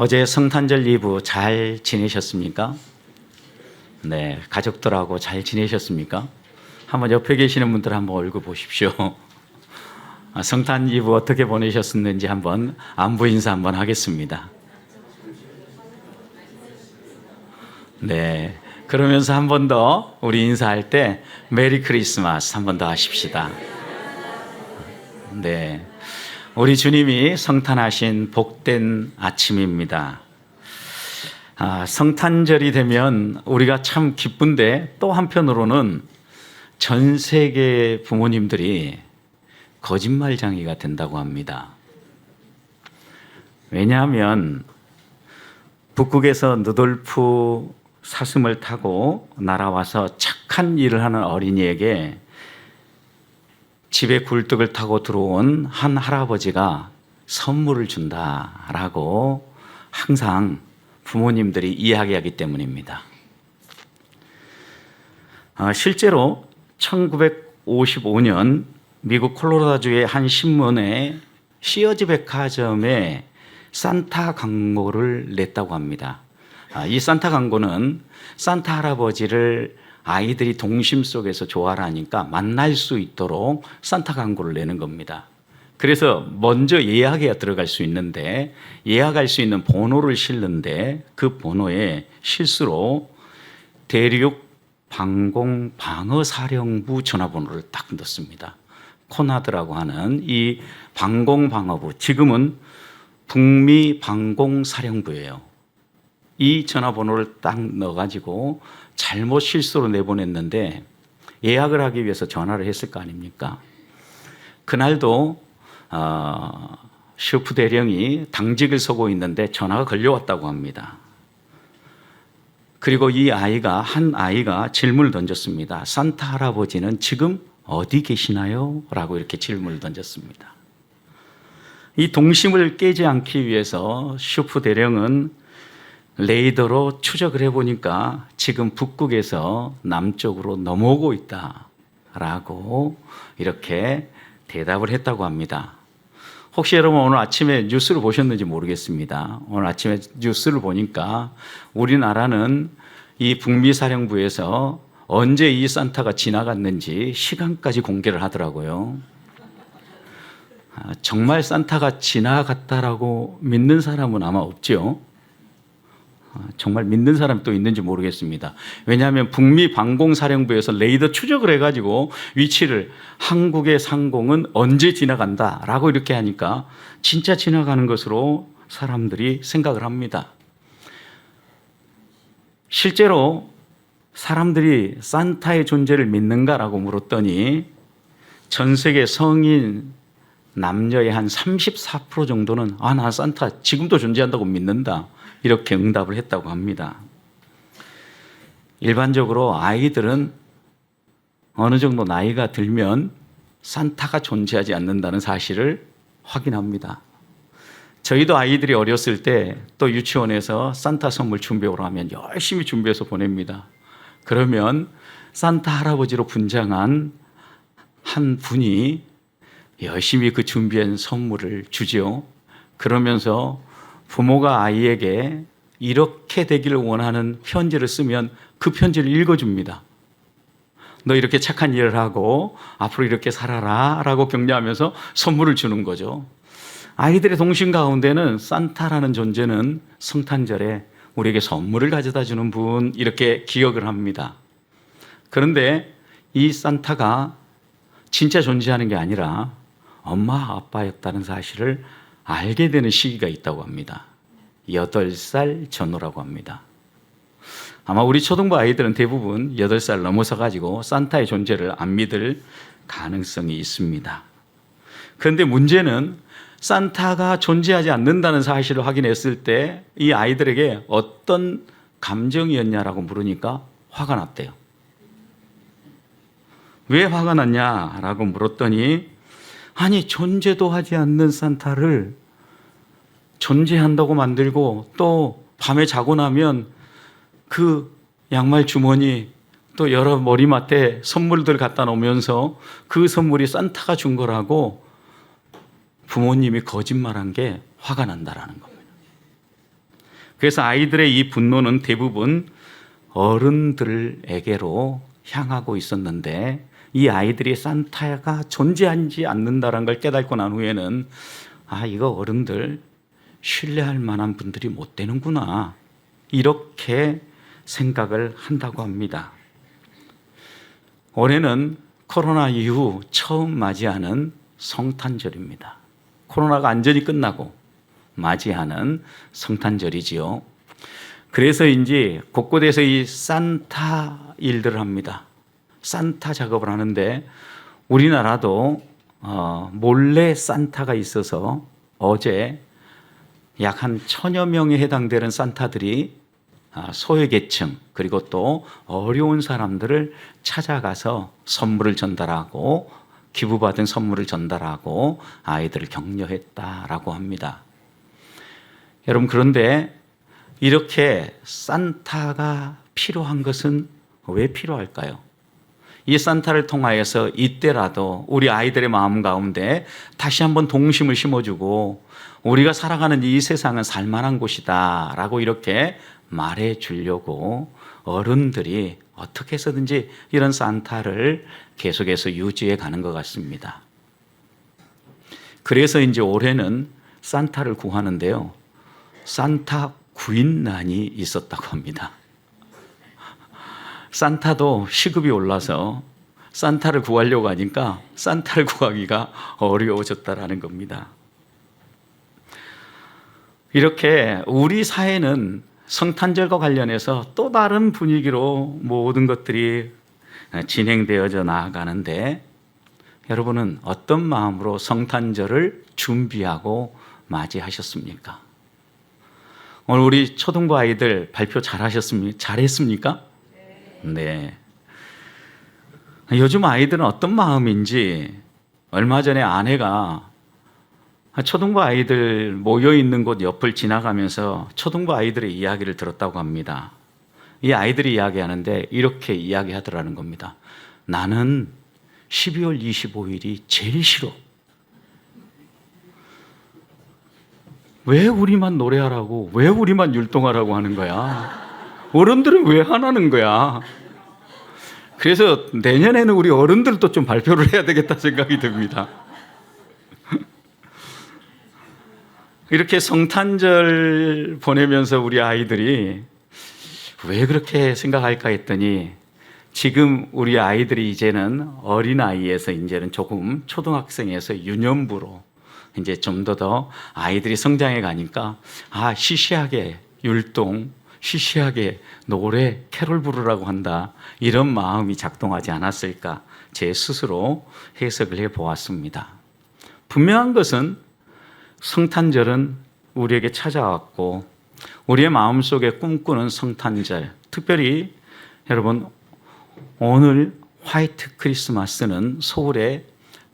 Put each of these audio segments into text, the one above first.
어제 성탄절 이브 잘 지내셨습니까? 네, 가족들하고 잘 지내셨습니까? 한번 옆에 계시는 분들 한번 얼굴 보십시오. 성탄 이브 어떻게 보내셨는지 한번 안부 인사 한번 하겠습니다. 네, 그러면서 한 번 더 우리 인사할 때 메리 크리스마스 한 번 더 하십시다. 네, 우리 주님이 성탄하신 복된 아침입니다. 성탄절이 되면 우리가 참 기쁜데 또 한편으로는 전 세계 부모님들이 거짓말쟁이가 된다고 합니다. 왜냐하면 북극에서 누돌프 사슴을 타고 날아와서 착한 일을 하는 어린이에게 집에 굴뚝을 타고 들어온 한 할아버지가 선물을 준다라고 항상 부모님들이 이야기하기 때문입니다. 실제로 1955년 미국 콜로라도주의 한 신문에 시어즈 백화점에 산타 광고를 냈다고 합니다. 이 산타 광고는 산타 할아버지를 아이들이 동심 속에서 좋아를 하니까 만날 수 있도록 산타 광고를 내는 겁니다. 그래서 먼저 예약에 들어갈 수 있는데 예약할 수 있는 번호를 실는데 그 번호에 실수로 대륙 방공 방어 사령부 전화번호를 딱 넣습니다. 코나드라고 하는 이 방공 방어부, 지금은 북미 방공 사령부예요. 이 전화번호를 딱 넣어가지고 잘못 실수로 내보냈는데 예약을 하기 위해서 전화를 했을 거 아닙니까? 그날도 셰프 대령이 당직을 서고 있는데 전화가 걸려왔다고 합니다. 그리고 한 아이가 질문을 던졌습니다. 산타 할아버지는 지금 어디 계시나요? 라고 이렇게 질문을 던졌습니다. 이 동심을 깨지 않기 위해서 셰프 대령은 레이더로 추적을 해보니까 지금 북극에서 남쪽으로 넘어오고 있다라고 이렇게 대답을 했다고 합니다. 혹시 여러분 오늘 아침에 뉴스를 보셨는지 모르겠습니다. 오늘 아침에 뉴스를 보니까 우리나라는 이 북미 사령부에서 언제 이 산타가 지나갔는지 시간까지 공개를 하더라고요. 정말 산타가 지나갔다라고 믿는 사람은 아마 없죠. 정말 믿는 사람이 또 있는지 모르겠습니다. 왜냐하면 북미 방공사령부에서 레이더 추적을 해가지고 위치를 한국의 상공은 언제 지나간다라고 이렇게 하니까 진짜 지나가는 것으로 사람들이 생각을 합니다. 실제로 사람들이 산타의 존재를 믿는가라고 물었더니 전 세계 성인 남녀의 한 34% 정도는 나 산타 지금도 존재한다고 믿는다. 이렇게 응답을 했다고 합니다. 일반적으로 아이들은 어느 정도 나이가 들면 산타가 존재하지 않는다는 사실을 확인합니다. 저희도 아이들이 어렸을 때 또 유치원에서 산타 선물 준비하러 하면 열심히 준비해서 보냅니다. 그러면 산타 할아버지로 분장한 한 분이 열심히 그 준비한 선물을 주죠. 그러면서 부모가 아이에게 이렇게 되기를 원하는 편지를 쓰면 그 편지를 읽어줍니다. 너 이렇게 착한 일을 하고 앞으로 이렇게 살아라 라고 격려하면서 선물을 주는 거죠. 아이들의 동심 가운데는 산타라는 존재는 성탄절에 우리에게 선물을 가져다 주는 분 이렇게 기억을 합니다. 그런데 이 산타가 진짜 존재하는 게 아니라 엄마 아빠였다는 사실을 알게 되는 시기가 있다고 합니다. 8살 전후라고 합니다. 아마 우리 초등부 아이들은 대부분 8살 넘어서 가지고 산타의 존재를 안 믿을 가능성이 있습니다. 그런데 문제는 산타가 존재하지 않는다는 사실을 확인했을 때 이 아이들에게 어떤 감정이었냐라고 물으니까 화가 났대요. 왜 화가 났냐라고 물었더니 아니 존재도 하지 않는 산타를 존재한다고 만들고 또 밤에 자고 나면 그 양말 주머니 또 여러 머리맡에 선물들 갖다 놓으면서 그 선물이 산타가 준 거라고 부모님이 거짓말한 게 화가 난다라는 겁니다. 그래서 아이들의 이 분노는 대부분 어른들에게로 향하고 있었는데 이 아이들이 산타가 존재하지 않는다는 걸 깨닫고 난 후에는 이거 어른들 신뢰할 만한 분들이 못 되는구나 이렇게 생각을 한다고 합니다. 올해는 코로나 이후 처음 맞이하는 성탄절입니다. 코로나가 완전히 끝나고 맞이하는 성탄절이지요. 그래서인지 곳곳에서 이 산타 일들을 합니다. 산타 작업을 하는데 우리나라도 몰래 산타가 있어서 어제 약 한 1000여 명에 해당되는 산타들이 소외계층 그리고 또 어려운 사람들을 찾아가서 선물을 전달하고 기부받은 선물을 전달하고 아이들을 격려했다라고 합니다. 여러분, 그런데 이렇게 산타가 필요한 것은 왜 필요할까요? 이 산타를 통하여서 이때라도 우리 아이들의 마음 가운데 다시 한번 동심을 심어주고 우리가 살아가는 이 세상은 살만한 곳이다 라고 이렇게 말해 주려고 어른들이 어떻게 해서든지 이런 산타를 계속해서 유지해 가는 것 같습니다. 그래서 이제 올해는 산타를 구하는데요. 산타 구인난이 있었다고 합니다. 산타도 시급이 올라서 산타를 구하려고 하니까 산타를 구하기가 어려워졌다라는 겁니다. 이렇게 우리 사회는 성탄절과 관련해서 또 다른 분위기로 모든 것들이 진행되어져 나아가는데 여러분은 어떤 마음으로 성탄절을 준비하고 맞이하셨습니까? 오늘 우리 초등부 아이들 발표 잘했습니까? 네. 요즘 아이들은 어떤 마음인지 얼마 전에 아내가 초등부 아이들 모여 있는 곳 옆을 지나가면서 초등부 아이들의 이야기를 들었다고 합니다. 이 아이들이 이야기하는데 이렇게 이야기하더라는 겁니다. 나는 12월 25일이 제일 싫어. 왜 우리만 노래하라고, 왜 우리만 율동하라고 하는 거야? 어른들은 왜 하나는 거야? 그래서 내년에는 우리 어른들도 좀 발표를 해야 되겠다 생각이 듭니다. 이렇게 성탄절 보내면서 우리 아이들이 왜 그렇게 생각할까 했더니 지금 우리 아이들이 이제는 어린아이에서 이제는 조금 초등학생에서 유년부로 이제 좀 더 아이들이 성장해 가니까 시시하게 율동, 시시하게 노래, 캐롤 부르라고 한다. 이런 마음이 작동하지 않았을까 제 스스로 해석을 해보았습니다. 분명한 것은 성탄절은 우리에게 찾아왔고 우리의 마음속에 꿈꾸는 성탄절, 특별히 여러분 오늘 화이트 크리스마스는 서울에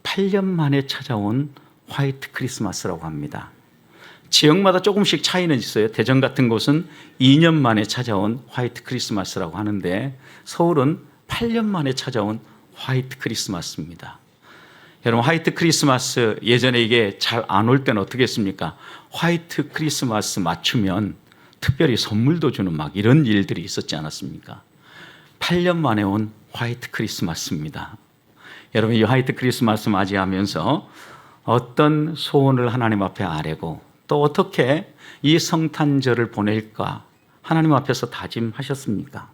8년 만에 찾아온 화이트 크리스마스라고 합니다. 지역마다 조금씩 차이는 있어요. 대전 같은 곳은 2년 만에 찾아온 화이트 크리스마스라고 하는데 서울은 8년 만에 찾아온 화이트 크리스마스입니다. 여러분 화이트 크리스마스 예전에 이게 잘 안 올 때는 어떻게 했습니까? 화이트 크리스마스 맞추면 특별히 선물도 주는 막 이런 일들이 있었지 않았습니까? 8년 만에 온 화이트 크리스마스입니다. 여러분 이 화이트 크리스마스 맞이하면서 어떤 소원을 하나님 앞에 아뢰고 또 어떻게 이 성탄절을 보낼까 하나님 앞에서 다짐하셨습니까?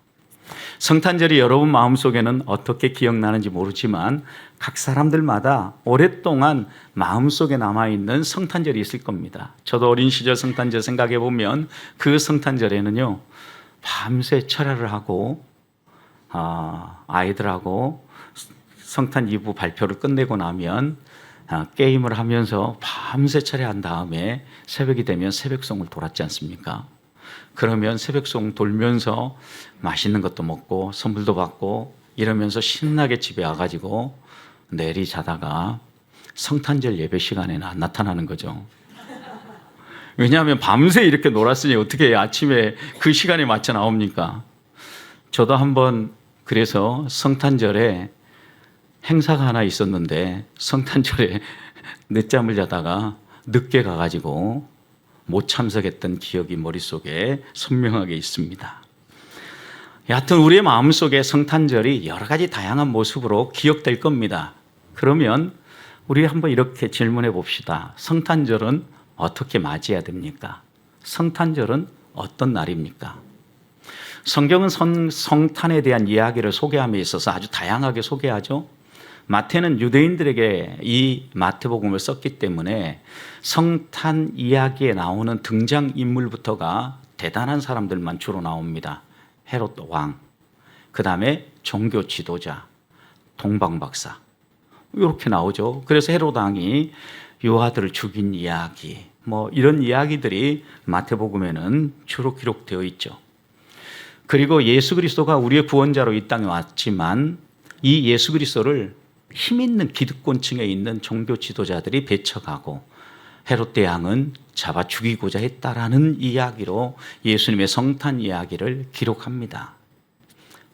성탄절이 여러분 마음속에는 어떻게 기억나는지 모르지만 각 사람들마다 오랫동안 마음속에 남아있는 성탄절이 있을 겁니다. 저도 어린 시절 성탄절 생각해 보면 그 성탄절에는요 밤새 철야를 하고 아이들하고 성탄 2부 발표를 끝내고 나면 게임을 하면서 밤새 철야한 다음에 새벽이 되면 새벽송을 돌았지 않습니까? 그러면 새벽송 돌면서 맛있는 것도 먹고 선물도 받고 이러면서 신나게 집에 와가지고 내리 자다가 성탄절 예배 시간에는 안 나타나는 거죠. 왜냐하면 밤새 이렇게 놀았으니 어떻게 아침에 그 시간에 맞춰 나옵니까? 저도 한번 그래서 성탄절에 행사가 하나 있었는데 성탄절에 늦잠을 자다가 늦게 가가지고 못 참석했던 기억이 머릿속에 선명하게 있습니다. 여하튼 우리의 마음속에 성탄절이 여러 가지 다양한 모습으로 기억될 겁니다. 그러면 우리 한번 이렇게 질문해 봅시다. 성탄절은 어떻게 맞이해야 됩니까? 성탄절은 어떤 날입니까? 성경은 성탄에 대한 이야기를 소개함에 있어서 아주 다양하게 소개하죠. 마태는 유대인들에게 이 마태복음을 썼기 때문에 성탄 이야기에 나오는 등장인물부터가 대단한 사람들만 주로 나옵니다. 헤롯 왕, 그 다음에 종교 지도자, 동방박사 이렇게 나오죠. 그래서 헤롯 왕이 유아들을 죽인 이야기, 이런 이야기들이 마태복음에는 주로 기록되어 있죠. 그리고 예수 그리스도가 우리의 구원자로 이 땅에 왔지만 이 예수 그리스도를 힘 있는 기득권층에 있는 종교 지도자들이 배척하고 헤롯 대왕은 잡아 죽이고자 했다라는 이야기로 예수님의 성탄 이야기를 기록합니다.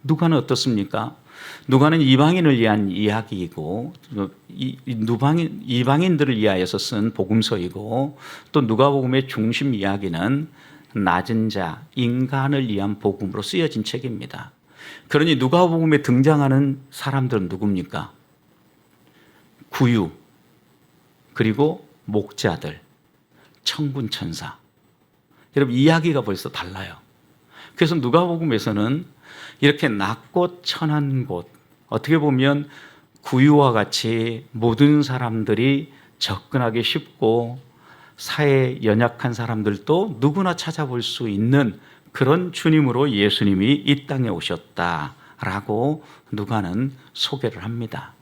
누가는 어떻습니까? 누가는 이방인을 위한 이야기이고 이방인들을 위하여서 쓴 복음서이고 또 누가복음의 중심 이야기는 낮은 자, 인간을 위한 복음으로 쓰여진 책입니다. 그러니 누가복음에 등장하는 사람들은 누굽니까? 구유, 그리고 목자들, 천군 천사. 여러분 이야기가 벌써 달라요. 그래서 누가복음에서는 이렇게 낮고 천한 곳, 어떻게 보면 구유와 같이 모든 사람들이 접근하기 쉽고 사회에 연약한 사람들도 누구나 찾아볼 수 있는 그런 주님으로 예수님이 이 땅에 오셨다라고 누가는 소개를 합니다.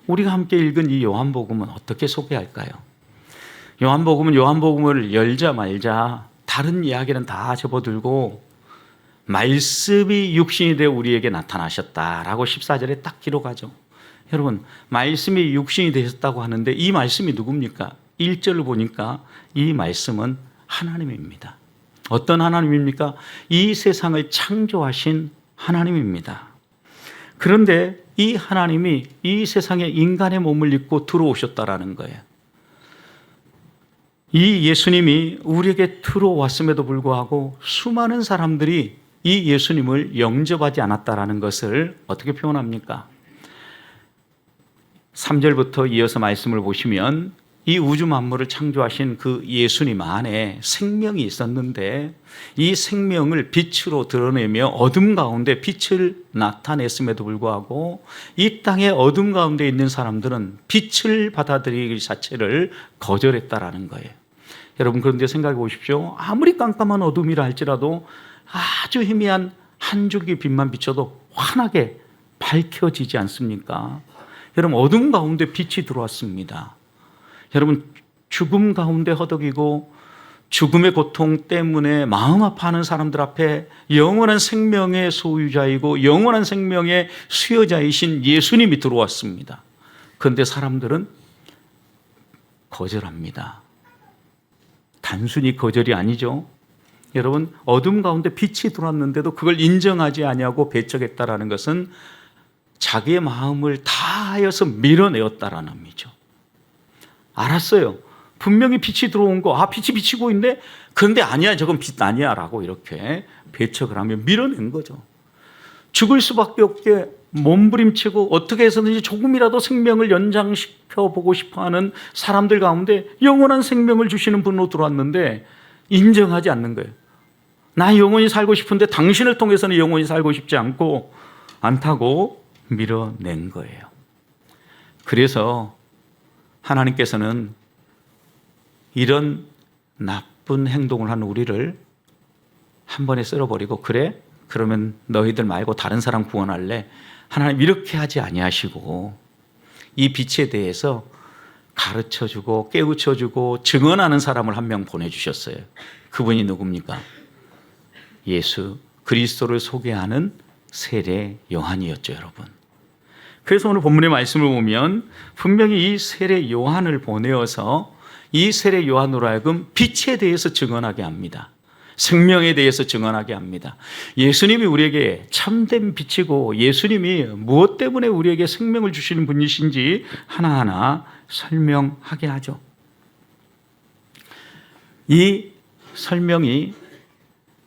우리가 함께 읽은 이 요한복음은 어떻게 소개할까요? 요한복음을 열자 말자 다른 이야기는 다 접어들고 말씀이 육신이 되어 우리에게 나타나셨다라고 14절에 딱 기록하죠. 여러분, 말씀이 육신이 되셨다고 하는데 이 말씀이 누굽니까? 1절을 보니까 이 말씀은 하나님입니다. 어떤 하나님입니까? 이 세상을 창조하신 하나님입니다. 그런데 이 하나님이 이 세상에 인간의 몸을 입고 들어오셨다라는 거예요. 이 예수님이 우리에게 들어왔음에도 불구하고 수많은 사람들이 이 예수님을 영접하지 않았다라는 것을 어떻게 표현합니까? 3절부터 이어서 말씀을 보시면 이 우주 만물을 창조하신 그 예수님 안에 생명이 있었는데 이 생명을 빛으로 드러내며 어둠 가운데 빛을 나타냈음에도 불구하고 이 땅의 어둠 가운데 있는 사람들은 빛을 받아들이기 자체를 거절했다라는 거예요. 여러분, 그런데 생각해 보십시오. 아무리 깜깜한 어둠이라 할지라도 아주 희미한 한 줄기 빛만 비춰도 환하게 밝혀지지 않습니까? 여러분, 어둠 가운데 빛이 들어왔습니다. 여러분, 죽음 가운데 허덕이고 죽음의 고통 때문에 마음 아파하는 사람들 앞에 영원한 생명의 소유자이고 영원한 생명의 수여자이신 예수님이 들어왔습니다. 그런데 사람들은 거절합니다. 단순히 거절이 아니죠. 여러분, 어둠 가운데 빛이 들어왔는데도 그걸 인정하지 아니하고 배척했다라는 것은 자기의 마음을 다하여서 밀어내었다라는 의미죠. 알았어요. 분명히 빛이 들어온 거, 빛이 비치고 있는데, 그런데 아니야, 저건 빛 아니야 라고 이렇게 배척을 하며 밀어낸 거죠. 죽을 수밖에 없게 몸부림치고 어떻게 해서든지 조금이라도 생명을 연장시켜 보고 싶어하는 사람들 가운데 영원한 생명을 주시는 분으로 들어왔는데 인정하지 않는 거예요. 나 영원히 살고 싶은데 당신을 통해서는 영원히 살고 싶지 않다고 밀어낸 거예요. 그래서 하나님께서는 이런 나쁜 행동을 하는 우리를 한 번에 쓸어버리고, 그래? 그러면 너희들 말고 다른 사람 구원할래? 하나님 이렇게 하지 아니하시고 이 빛에 대해서 가르쳐주고 깨우쳐주고 증언하는 사람을 한 명 보내주셨어요. 그분이 누굽니까? 예수 그리스도를 소개하는 세례 요한이었죠, 여러분. 그래서 오늘 본문의 말씀을 보면 분명히 이 세례 요한을 보내어서 이 세례 요한으로 하여금 빛에 대해서 증언하게 합니다. 생명에 대해서 증언하게 합니다. 예수님이 우리에게 참된 빛이고 예수님이 무엇 때문에 우리에게 생명을 주시는 분이신지 하나하나 설명하게 하죠. 이 설명이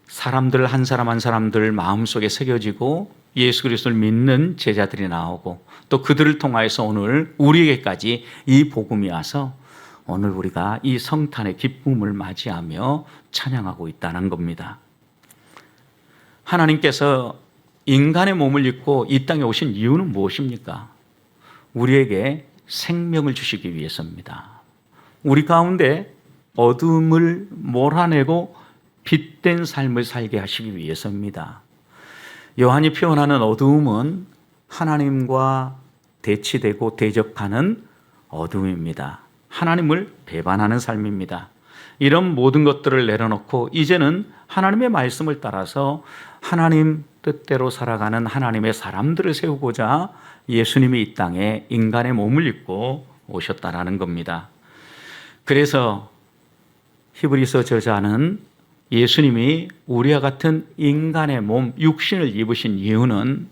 사람들 한 사람 한 사람들 마음속에 새겨지고 예수 그리스도를 믿는 제자들이 나오고 또 그들을 통하여서 오늘 우리에게까지 이 복음이 와서 오늘 우리가 이 성탄의 기쁨을 맞이하며 찬양하고 있다는 겁니다. 하나님께서 인간의 몸을 입고 이 땅에 오신 이유는 무엇입니까? 우리에게 생명을 주시기 위해서입니다. 우리 가운데 어둠을 몰아내고 빛된 삶을 살게 하시기 위해서입니다. 요한이 표현하는 어두움은 하나님과 대치되고 대적하는 어둠입니다. 하나님을 배반하는 삶입니다. 이런 모든 것들을 내려놓고 이제는 하나님의 말씀을 따라서 하나님 뜻대로 살아가는 하나님의 사람들을 세우고자 예수님이 이 땅에 인간의 몸을 입고 오셨다라는 겁니다. 그래서 히브리서 저자는 예수님이 우리와 같은 인간의 몸, 육신을 입으신 이유는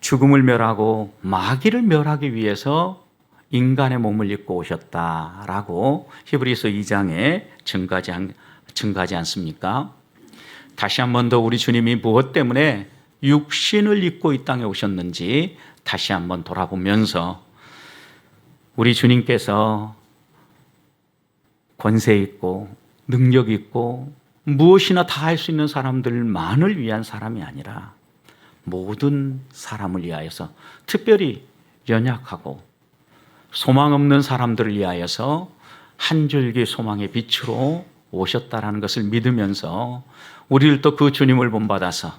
죽음을 멸하고 마귀를 멸하기 위해서 인간의 몸을 입고 오셨다라고 히브리서 2장에 증가하지 않습니까? 다시 한 번 더 우리 주님이 무엇 때문에 육신을 입고 이 땅에 오셨는지 다시 한번 돌아보면서 우리 주님께서 권세 있고 능력 있고 무엇이나 다 할 수 있는 사람들만을 위한 사람이 아니라 모든 사람을 위하여서 특별히 연약하고 소망 없는 사람들을 위하여서 한 줄기 소망의 빛으로 오셨다라는 것을 믿으면서 우리를 또 그 주님을 본받아서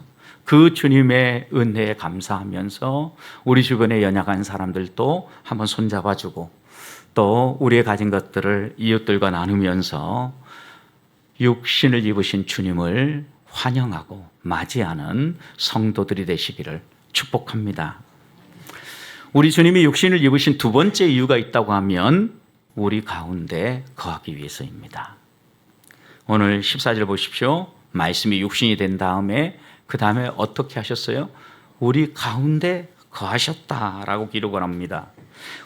그 주님의 은혜에 감사하면서 우리 주변에 연약한 사람들도 한번 손잡아주고 또 우리의 가진 것들을 이웃들과 나누면서 육신을 입으신 주님을 환영하고 맞이하는 성도들이 되시기를 축복합니다. 우리 주님이 육신을 입으신 두 번째 이유가 있다고 하면 우리 가운데 거하기 위해서입니다. 오늘 14절 보십시오. 말씀이 육신이 된 다음에 그 다음에 어떻게 하셨어요? 우리 가운데 거하셨다라고 기록을 합니다.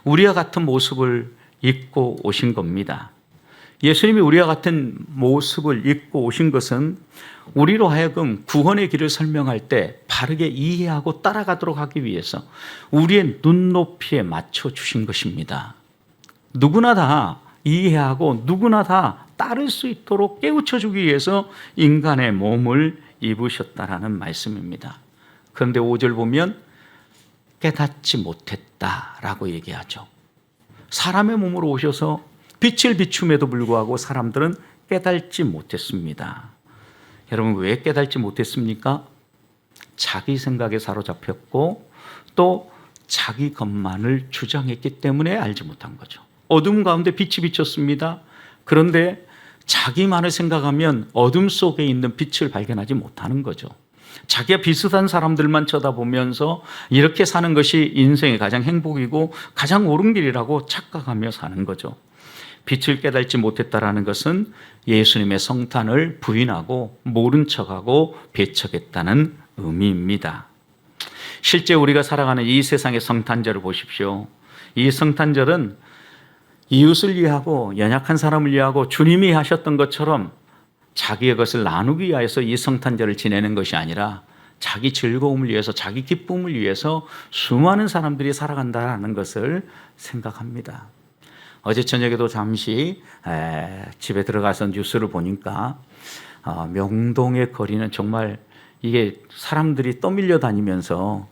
우리와 같은 모습을 입고 오신 겁니다. 예수님이 우리와 같은 모습을 입고 오신 것은 우리로 하여금 구원의 길을 설명할 때 바르게 이해하고 따라가도록 하기 위해서 우리의 눈높이에 맞춰 주신 것입니다. 누구나 다 이해하고 누구나 다 따를 수 있도록 깨우쳐 주기 위해서 인간의 몸을 입으셨다라는 말씀입니다. 그런데 5절 보면 깨닫지 못했다라고 얘기하죠. 사람의 몸으로 오셔서 빛을 비춤에도 불구하고 사람들은 깨닫지 못했습니다. 여러분 왜 깨닫지 못했습니까? 자기 생각에 사로잡혔고 또 자기 것만을 주장했기 때문에 알지 못한 거죠. 어둠 가운데 빛이 비쳤습니다. 그런데 자기만을 생각하면 어둠 속에 있는 빛을 발견하지 못하는 거죠. 자기와 비슷한 사람들만 쳐다보면서 이렇게 사는 것이 인생의 가장 행복이고 가장 옳은 길이라고 착각하며 사는 거죠. 빛을 깨닫지 못했다라는 것은 예수님의 성탄을 부인하고 모른 척하고 배척했다는 의미입니다. 실제 우리가 살아가는 이 세상의 성탄절을 보십시오. 이 성탄절은 이웃을 위하고 연약한 사람을 위하고 주님이 하셨던 것처럼 자기의 것을 나누기 위해서 이 성탄절을 지내는 것이 아니라 자기 즐거움을 위해서 자기 기쁨을 위해서 수많은 사람들이 살아간다는 것을 생각합니다. 어제 저녁에도 잠시 집에 들어가서 뉴스를 보니까 명동의 거리는 정말 이게 사람들이 떠밀려 다니면서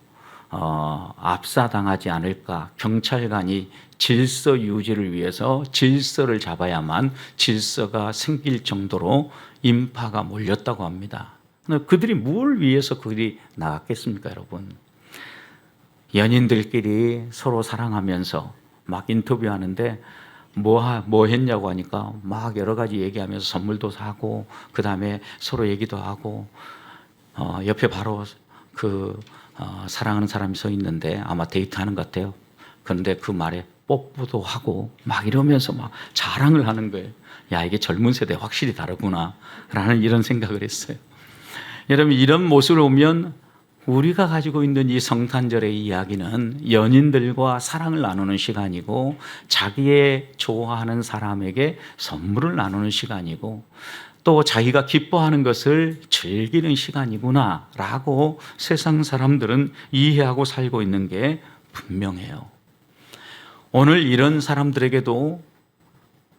압사당하지 않을까, 경찰관이 질서 유지를 위해서 질서를 잡아야만 질서가 생길 정도로 인파가 몰렸다고 합니다. 그들이 뭘 위해서 그들이 나갔겠습니까, 여러분? 연인들끼리 서로 사랑하면서 막 인터뷰하는데 뭐 했냐고 하니까 막 여러 가지 얘기하면서 선물도 사고 그 다음에 서로 얘기도 하고 옆에 바로 사랑하는 사람이 서 있는데 아마 데이트하는 것 같아요. 그런데 그 말에 뽀뽀도 하고 막 이러면서 막 자랑을 하는 거예요. 야, 이게 젊은 세대 확실히 다르구나 라는 이런 생각을 했어요. 여러분 이런 모습을 보면 우리가 가지고 있는 이 성탄절의 이야기는 연인들과 사랑을 나누는 시간이고 자기의 좋아하는 사람에게 선물을 나누는 시간이고 또 자기가 기뻐하는 것을 즐기는 시간이구나 라고 세상 사람들은 이해하고 살고 있는 게 분명해요. 오늘 이런 사람들에게도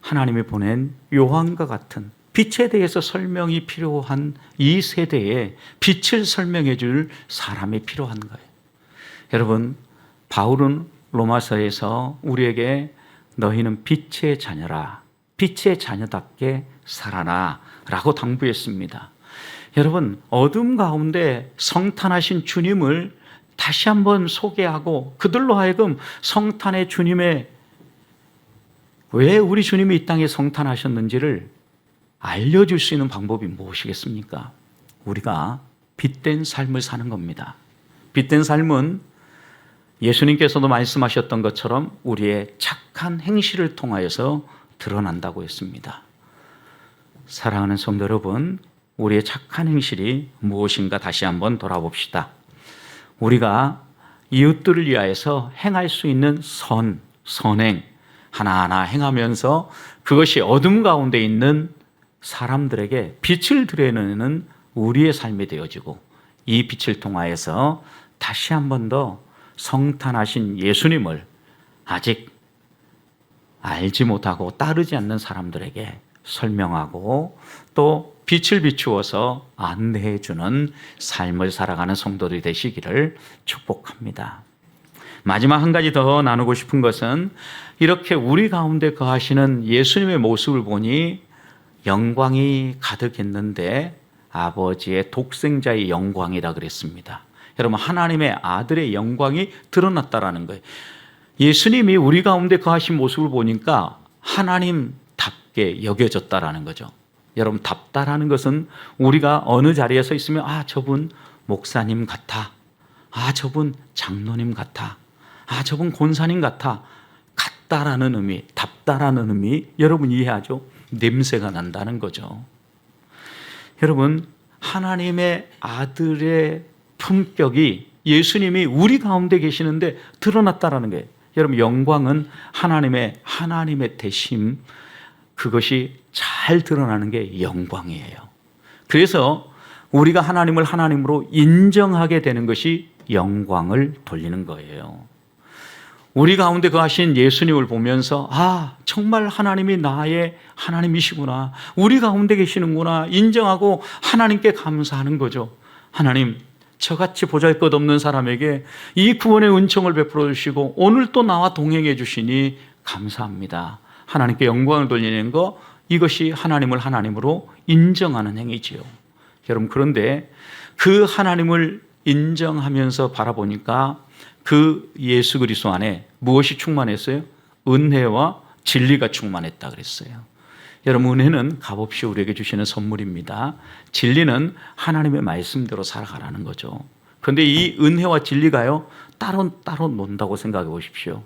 하나님이 보낸 요한과 같은 빛에 대해서 설명이 필요한 이 세대에 빛을 설명해 줄 사람이 필요한 거예요. 여러분, 바울은 로마서에서 우리에게 너희는 빛의 자녀라, 빛의 자녀답게 살아라 라고 당부했습니다. 여러분, 어둠 가운데 성탄하신 주님을 다시 한번 소개하고 그들로 하여금 성탄의 주님의 왜 우리 주님이 이 땅에 성탄하셨는지를 알려줄 수 있는 방법이 무엇이겠습니까? 우리가 빛된 삶을 사는 겁니다. 빛된 삶은 예수님께서도 말씀하셨던 것처럼 우리의 착한 행실을 통하여서 드러난다고 했습니다. 사랑하는 성도 여러분, 우리의 착한 행실이 무엇인가 다시 한번 돌아봅시다. 우리가 이웃들을 위하여서 행할 수 있는 선행 하나하나 행하면서 그것이 어둠 가운데 있는 사람들에게 빛을 드러내는 우리의 삶이 되어지고 이 빛을 통하여서 다시 한 번 더 성탄하신 예수님을 아직 알지 못하고 따르지 않는 사람들에게 설명하고 또 빛을 비추어서 안내해 주는 삶을 살아가는 성도들이 되시기를 축복합니다. 마지막 한 가지 더 나누고 싶은 것은 이렇게 우리 가운데 거하시는 예수님의 모습을 보니 영광이 가득했는데 아버지의 독생자의 영광이라 그랬습니다. 여러분, 하나님의 아들의 영광이 드러났다라는 거예요. 예수님이 우리 가운데 거하신 모습을 보니까 하나님답게 여겨졌다라는 거죠. 여러분, 답다라는 것은 우리가 어느 자리에 서 있으면 저분 목사님 같아, 저분 장로님 같아, 저분 권사님 같다라는 의미, 답다라는 의미, 여러분 이해하죠? 냄새가 난다는 거죠. 여러분, 하나님의 아들의 품격이 예수님이 우리 가운데 계시는데 드러났다라는 거예요. 여러분, 영광은 하나님의 대심, 그것이 잘 드러나는 게 영광이에요. 그래서 우리가 하나님을 하나님으로 인정하게 되는 것이 영광을 돌리는 거예요. 우리 가운데 거하신 예수님을 보면서 정말 하나님이 나의 하나님이시구나, 우리 가운데 계시는구나 인정하고 하나님께 감사하는 거죠. 하나님, 저같이 보잘것없는 사람에게 이 구원의 은총을 베풀어 주시고 오늘 또 나와 동행해 주시니 감사합니다. 하나님께 영광을 돌리는 거, 이것이 하나님을 하나님으로 인정하는 행위지요. 여러분, 그런데 그 하나님을 인정하면서 바라보니까 그 예수 그리스도 안에 무엇이 충만했어요? 은혜와 진리가 충만했다 그랬어요. 여러분, 은혜는 값없이 우리에게 주시는 선물입니다. 진리는 하나님의 말씀대로 살아가라는 거죠. 그런데 이 은혜와 진리가요, 따로 논다고 생각해 보십시오.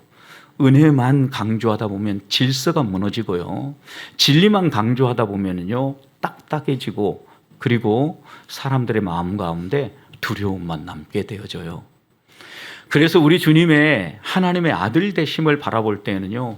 은혜만 강조하다 보면 질서가 무너지고요, 진리만 강조하다 보면요 딱딱해지고, 그리고 사람들의 마음 가운데 두려움만 남게 되어져요. 그래서 우리 주님의 하나님의 아들 되심을 바라볼 때는요,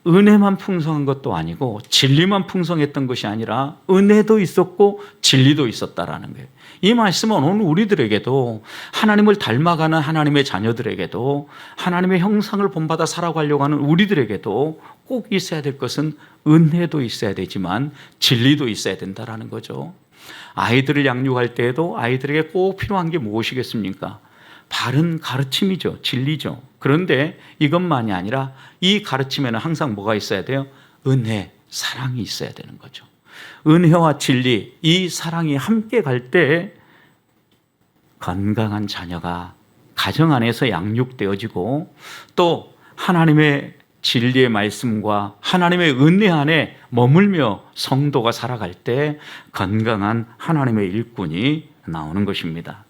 은혜만 풍성한 것도 아니고 진리만 풍성했던 것이 아니라 은혜도 있었고 진리도 있었다라는 거예요. 이 말씀은 오늘 우리들에게도, 하나님을 닮아가는 하나님의 자녀들에게도, 하나님의 형상을 본받아 살아가려고 하는 우리들에게도 꼭 있어야 될 것은 은혜도 있어야 되지만 진리도 있어야 된다라는 거죠. 아이들을 양육할 때에도 아이들에게 꼭 필요한 게 무엇이겠습니까? 바른 가르침이죠. 진리죠. 그런데 이것만이 아니라 이 가르침에는 항상 뭐가 있어야 돼요? 은혜, 사랑이 있어야 되는 거죠. 은혜와 진리, 이 사랑이 함께 갈 때 건강한 자녀가 가정 안에서 양육되어지고, 또 하나님의 진리의 말씀과 하나님의 은혜 안에 머물며 성도가 살아갈 때 건강한 하나님의 일꾼이 나오는 것입니다.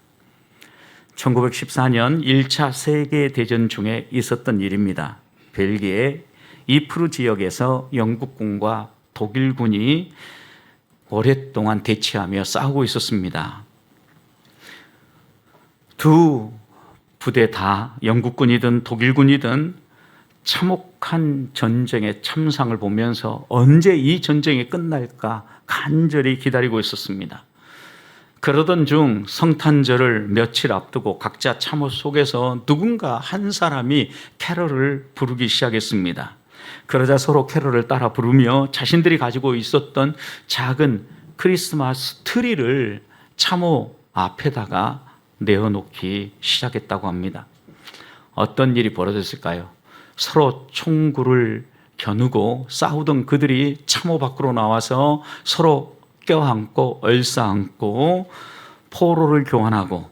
1914년 1차 세계대전 중에 있었던 일입니다. 벨기에 이프루 지역에서 영국군과 독일군이 오랫동안 대치하며 싸우고 있었습니다. 두 부대 다 영국군이든 독일군이든 참혹한 전쟁의 참상을 보면서 언제 이 전쟁이 끝날까 간절히 기다리고 있었습니다. 그러던 중 성탄절을 며칠 앞두고 각자 참호 속에서 누군가 한 사람이 캐럴을 부르기 시작했습니다. 그러자 서로 캐럴을 따라 부르며 자신들이 가지고 있었던 작은 크리스마스 트리를 참호 앞에다가 내어놓기 시작했다고 합니다. 어떤 일이 벌어졌을까요? 서로 총구를 겨누고 싸우던 그들이 참호 밖으로 나와서 서로 껴안고 얼싸안고 포로를 교환하고,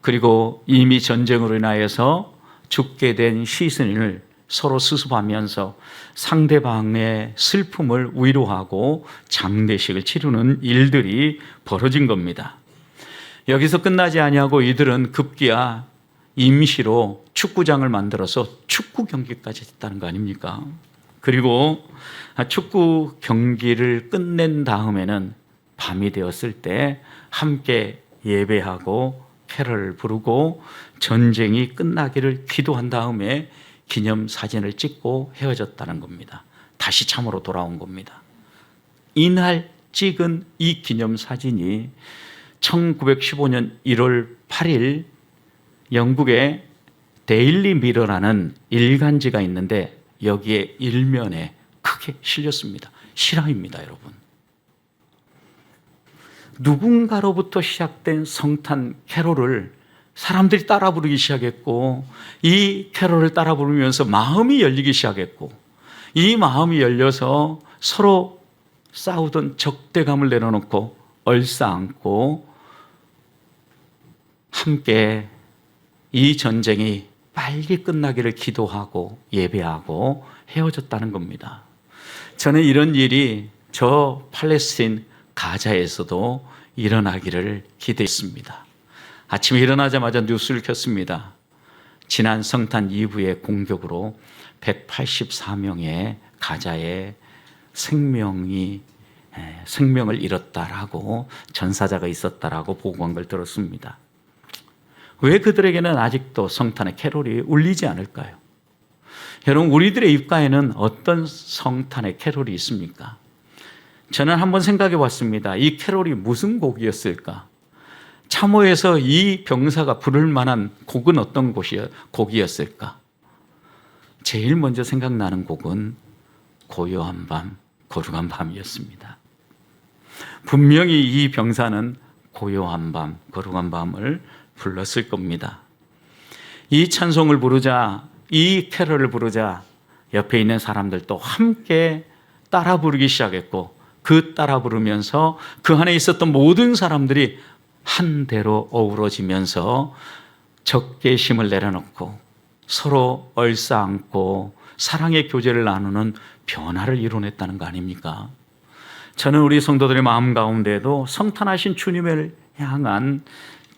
그리고 이미 전쟁으로 인하여서 죽게 된 시신을 서로 수습하면서 상대방의 슬픔을 위로하고 장례식을 치르는 일들이 벌어진 겁니다. 여기서 끝나지 아니하고 이들은 급기야 임시로 축구장을 만들어서 축구 경기까지 했다는 거 아닙니까? 그리고 축구 경기를 끝낸 다음에는 밤이 되었을 때 함께 예배하고 캐럴을 부르고 전쟁이 끝나기를 기도한 다음에 기념사진을 찍고 헤어졌다는 겁니다. 다시 참으로 돌아온 겁니다. 이날 찍은 이 기념사진이 1915년 1월 8일 영국의 데일리 미러라는 일간지가 있는데 여기에 일면에 크게 실렸습니다. 실화입니다, 여러분. 누군가로부터 시작된 성탄 캐롤을 사람들이 따라 부르기 시작했고, 이 캐롤을 따라 부르면서 마음이 열리기 시작했고, 이 마음이 열려서 서로 싸우던 적대감을 내려놓고 얼싸안고 함께 이 전쟁이 빨리 끝나기를 기도하고 예배하고 헤어졌다는 겁니다. 저는 이런 일이 저 팔레스틴 가자에서도 일어나기를 기대했습니다. 아침에 일어나자마자 뉴스를 켰습니다. 지난 성탄 이브의 공격으로 184명의 가자의 생명을 잃었다라고, 전사자가 있었다라고 보고한 걸 들었습니다. 왜 그들에게는 아직도 성탄의 캐롤이 울리지 않을까요? 여러분, 우리들의 입가에는 어떤 성탄의 캐롤이 있습니까? 저는 한번 생각해 봤습니다. 이 캐롤이 무슨 곡이었을까? 참호에서 이 병사가 부를 만한 곡은 어떤 곡이었을까? 제일 먼저 생각나는 곡은 고요한 밤, 거룩한 밤이었습니다. 분명히 이 병사는 고요한 밤, 거룩한 밤을 불렀을 겁니다. 이 찬송을 부르자, 이 캐럴을 부르자 옆에 있는 사람들도 함께 따라 부르기 시작했고, 그 따라 부르면서 그 안에 있었던 모든 사람들이 한대로 어우러지면서 적개심을 내려놓고 서로 얼싸안고 사랑의 교제를 나누는 변화를 이뤄냈다는 거 아닙니까? 저는 우리 성도들의 마음 가운데에도 성탄하신 주님을 향한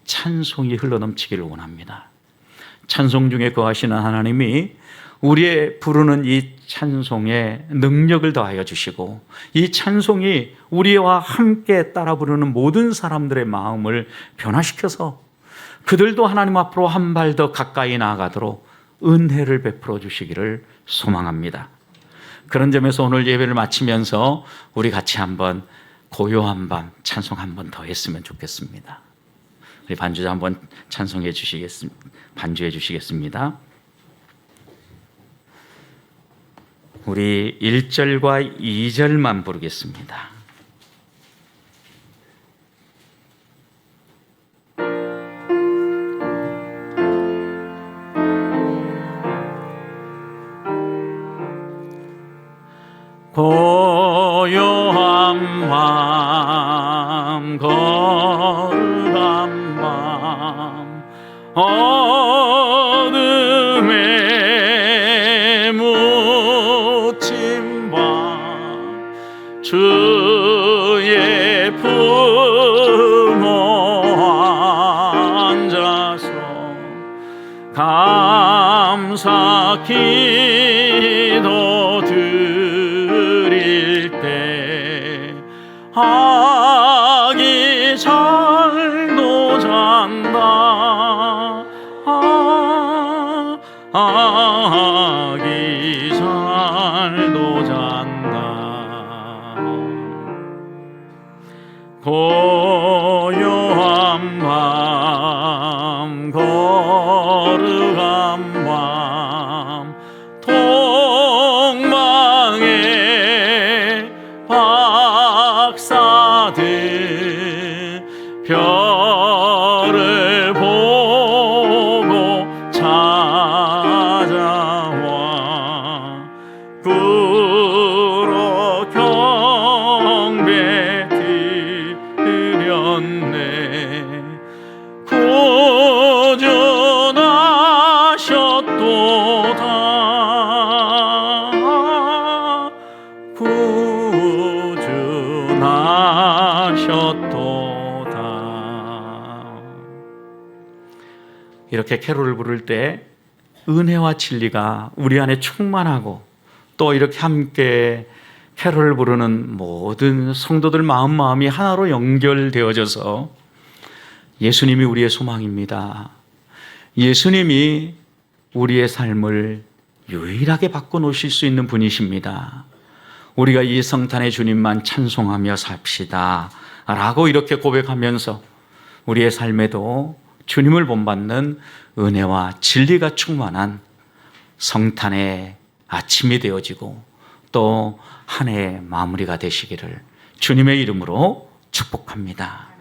찬송이 흘러넘치기를 원합니다. 찬송 중에 거하시는 하나님이 우리의 부르는 이 찬송에 능력을 더하여 주시고, 이 찬송이 우리와 함께 따라 부르는 모든 사람들의 마음을 변화시켜서 그들도 하나님 앞으로 한 발 더 가까이 나아가도록 은혜를 베풀어 주시기를 소망합니다. 그런 점에서 오늘 예배를 마치면서 우리 같이 한번 고요한 밤 찬송 한번 더 했으면 좋겠습니다. 우리 반주자 한번 찬송해 주시겠습니다. 반주해 주시겠습니다. 우리 1절과 2절만 부르겠습니다. 고요한 밤, 거룩한 밤, 어둠에 묻힌 밤, 주의 품어 앉아서 감사 기도 드릴 때 아기 잘도 잔다. 잠잘도 잔다. 고요한 밤 거룩한 밤 동망의 박사들 별을 보고 찾아와 구로 경배 드렸네. 구준하셨도다. 구준하셨도다. 이렇게 캐롤을 부를 때 은혜와 진리가 우리 안에 충만하고, 또 이렇게 함께 캐롤을 부르는 모든 성도들 마음이 하나로 연결되어져서 예수님이 우리의 소망입니다. 예수님이 우리의 삶을 유일하게 바꿔놓으실 수 있는 분이십니다. 우리가 이 성탄의 주님만 찬송하며 삽시다 라고 이렇게 고백하면서 우리의 삶에도 주님을 본받는 은혜와 진리가 충만한 성탄의 아침이 되어지고 또 한 해의 마무리가 되시기를 주님의 이름으로 축복합니다.